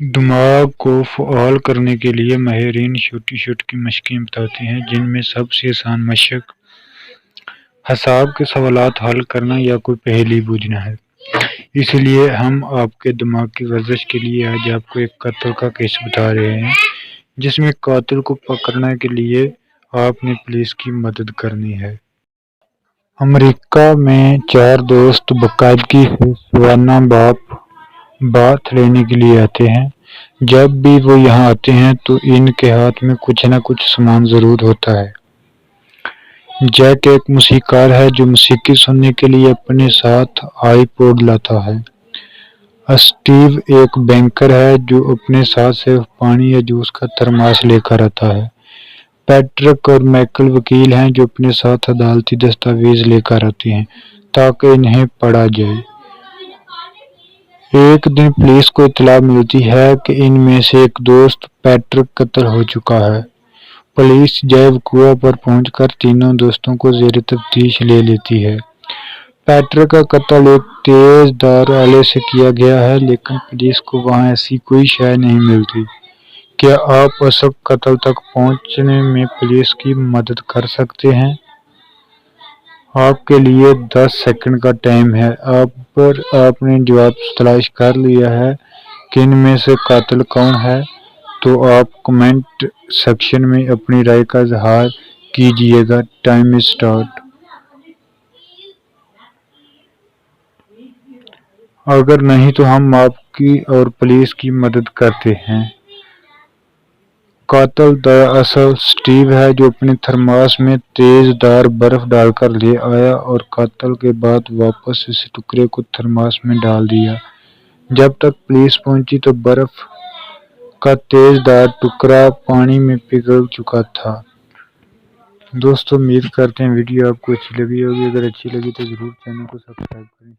دماغ کو فعال کرنے کے لیے ماہرین چھوٹی چھوٹی مشقیں بتاتے ہیں، جن میں سب سے آسان مشق حساب کے سوالات حل کرنا یا کوئی پہیلی بوجھنا ہے۔ اس لیے ہم آپ کے دماغ کی ورزش کے لیے آج آپ کو ایک قتل کا کیس بتا رہے ہیں، جس میں قاتل کو پکڑنے کے لیے آپ نے پولیس کی مدد کرنی ہے۔ امریکہ میں 4 دوست باقاعدگی سے سوانہ باتھ لینے کے لیے آتے ہیں۔ جب بھی وہ یہاں آتے ہیں تو ان کے ہاتھ میں کچھ نہ کچھ سامان ضرور ہوتا ہے۔ جیک ایک موسیقار ہے جو موسیقی سننے کے لیے اپنے ساتھ آئی پوڈ لاتا ہے۔ اسٹیو ایک بینکر ہے جو اپنے ساتھ صرف پانی یا جوس کا تھرماس لے کر آتا ہے۔ پیٹرک اور مائیکل وکیل ہیں جو اپنے ساتھ عدالتی دستاویز لے کر آتے ہیں تاکہ انہیں پڑھا جائے۔ ایک دن پولیس کو اطلاع ملتی ہے کہ ان میں سے ایک دوست پیٹرک قتل ہو چکا ہے۔ پولیس جائے وقوع پر پہنچ کر تینوں دوستوں کو زیر تفتیش لے لیتی ہے۔ پیٹرک کا قتل ایک تیز دھار آلے سے کیا گیا ہے، لیکن پولیس کو وہاں ایسی کوئی شے نہیں ملتی۔ کیا آپ اصل قاتل تک پہنچنے میں پولیس کی مدد کر سکتے ہیں؟ آپ کے لیے 10 سیکنڈ کا ٹائم ہے۔ اگر آپ نے جواب تلاش کر لیا ہے کہ ان میں سے قاتل کون ہے، تو آپ کمنٹ سیکشن میں اپنی رائے کا اظہار کیجیے گا۔ Time start. اگر نہیں تو ہم آپ کی اور پولیس کی مدد کرتے ہیں۔ قاتل دراصل اسٹیو ہے جو اپنے تھرماس میں تیز دھار برف ڈال کر لے آیا اور قتل کے بعد واپس اس ٹکڑے کو تھرماس میں ڈال دیا۔ جب تک پولیس پہنچی تو برف کا تیز دھار ٹکڑا پانی میں پگھل چکا تھا۔ دوستو، امید کرتے ہیں ویڈیو آپ کو اچھی لگی ہوگی۔ اگر اچھی لگی تو ضرور چینل کو سبسکرائب کریں۔